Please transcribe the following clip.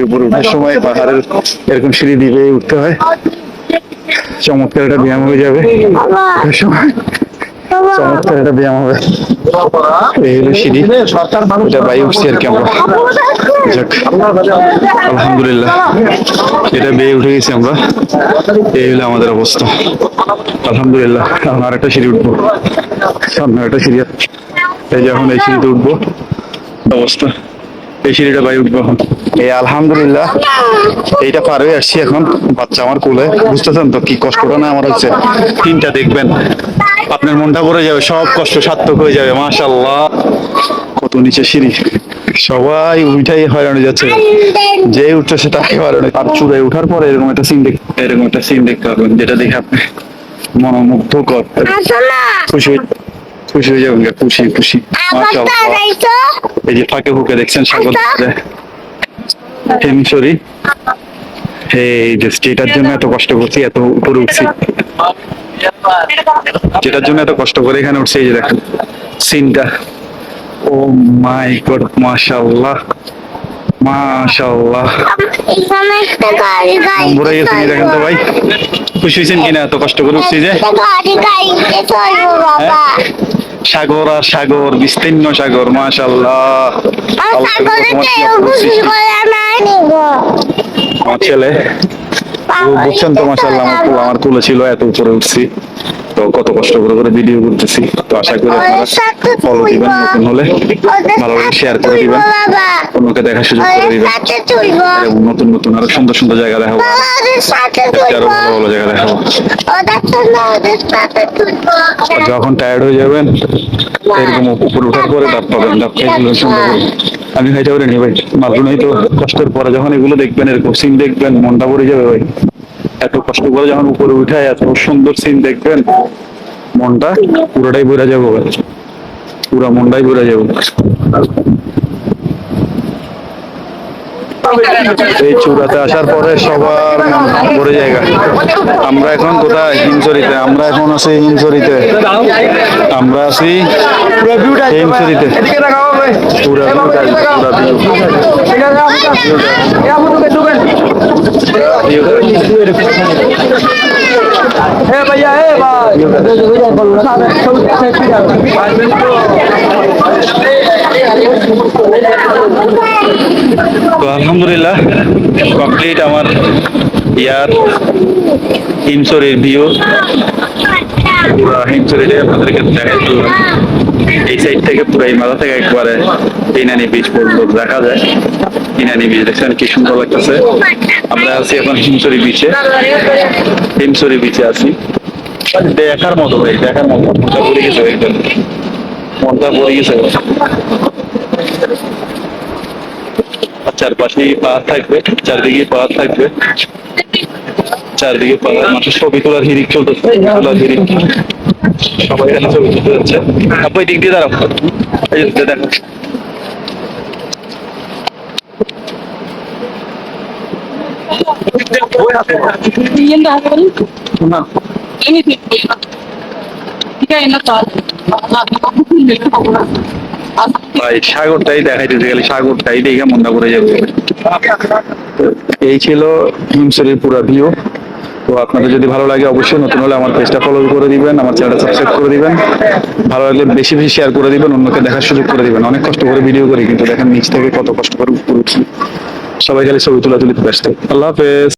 উপরে ওঠার সময় পাহাড়ের এরকম সিঁড়ি দিয়ে উঠতে হয়। চমৎকার একটা ব্যায়াম হয়ে যাবে সময়, চমৎকার একটা ব্যায়াম হবে। এই হলো সিঁড়ি, এটা বাই উঠছি আর কি আমরা। যাক, আলহামদুলিল্লাহ এটা বেয়ে উঠে গেছি আমরা। এই হলো আমাদের অবস্থা, আলহামদুলিল্লাহ। এখন আর একটা সিঁড়ি উঠবো, সামনে একটা সিঁড়ি, এই যে এখন এই সিঁড়িতে উঠবো অবস্থা। এই সিঁড়িটা বাই উঠবো এখন। এই আলহামদুলিল্লাহ এইটা পার হয়ে আসছি এখন, বাচ্চা আমার কোলে। বুঝতেছেন তো কি কষ্টটা না আমার হচ্ছে। তিনটা দেখবেন আপনার মনটা ভরে যাবে, সব কষ্ট সার্থক হয়ে যাবে। মাশাআল্লাহ, কত নিচে সিঁড়ি, সবাই উঠাই হয়রান হয়ে যাচ্ছে, যে উঠতেছে তাকে হয়রান। আর চূড়ায় উঠার পরে এরকম একটা সিন দেখতে পাবেন, যেটা দেখে আপনি মনোমুগ্ধকর, খুশি খুশি হয়ে যাবেন। খুশি মাশাআল্লাহ। এই যে ফাঁকে ফুঁকে দেখছেন সাগর, হেমছড়ি। এই যে যেটার জন্য এত কষ্ট করছি, এত উপরে উঠছি, যেটার জন্য এত কষ্ট করে এখানে উঠছে, এই যে দেখেন সিনটা। ও মাই গড, মাশাআল্লাহ মাশাআল্লাহ। নম্বরে গেছেন, দেখেন তো ভাই, খুশি হয়েছেন কিনা এত কষ্ট করে উঠছি যে। সাগর আর সাগর, বিস্তীর্ণ সাগর, মাশাআল্লাহ। আমার ছেলে বুঝছেন তো, মাশাআল্লাহ আমার কুলে ছিল, এত উপরে উঠছি। তো কত কষ্ট করে ভিডিও করতেছি। তো আশা করি আপনারা ফলো দিবেন, নতুন হলে ভালো লাগে শেয়ার করে দিবেন, অন্যকে দেখার সুযোগ করে দিবেন। এবং নতুন আরো সুন্দর জায়গা দেখাবো, আরো ভালো জায়গা দেখাবো। যখন টায়ার্ড হয়ে যাবেন এরকম উপরে ওঠার পরে ডাব পাবেন, ডাব খাইগুলো সুন্দর করে। আমি খাইতে পারি নি ভাই, মাত্র নাই তো। কষ্টের পরে যখন এগুলো দেখবেন, এরকম সিন দেখবেন, মনটা ভরে যাবে ভাই। এত কষ্ট করে যখন উপরে উঠে এত সুন্দর সিন দেখবেন, মনটা পুরোটাই ভরে যাবে ভাই, পুরো মনটাই ভরে যাবে। এই চূড়াতে আসার পরে সবার মন ভরে জায়গা। আমরা এখন কোথায়? হিমছড়িতে। আমরা এখন আছি হিমছড়িতে, আমরা আছি হিমছড়িতে। পুরা তো আলহামদুলিল্লাহ কমপ্লিট আমার ইয়ার হিমছড়ির ভিউ। পুরো হিমছড়িটা আপনাদেরকে দেখাই দিলাম। এই সাইড থেকে পুরো এই মাথা থেকে একবারে ইনানি বিচ পর্যন্ত দেখা যায়। ইনানি বিচ দেখছেন কি সুন্দর লাগতেছে। আমরা আছি এখন হিমছড়ি বিচে আছি। দেখার মতো ভাই, দেখার মতো। মনটা ভরে গেছে একদম, মনটা ভরে গেছে। চারপাশেই পাহাড় থাকবে, চারদিকে পাহাড় থাকবে, চারদিকে পাহাড়। মানুষ ছবি তোলার হিরিক চলতেছে, হিরিক। সবাই এখানে ছবি তুলতে যাচ্ছে। আপনি দিক দিয়ে দাঁড়াও, এই যে দেখো। ভাই সাগরটাই দেখাইতেছে, গেলে সাগরটাই দেখে মনটা ভরে যাবে। এই ছিল হিমছড়ির পুরা ভিউ। তো আপনাদের যদি ভালো লাগে অবশ্যই নতুন হলে আমার পেজটা ফলো করে দিবেন, আমার চ্যানেলটা সাবস্ক্রাইব করে দিবেন। ভালো লাগলে বেশি শেয়ার করে দিবেন, অন্যকে দেখার সুযোগ করে দিবেন। অনেক কষ্ট করে ভিডিও করি, কিন্তু দেখেন নিচ থেকে কত কষ্ট করে উপরে উঠছি। সবাই খালি ছবি তুলিতে ব্যস্ত। আল্লাহ হাফেজ।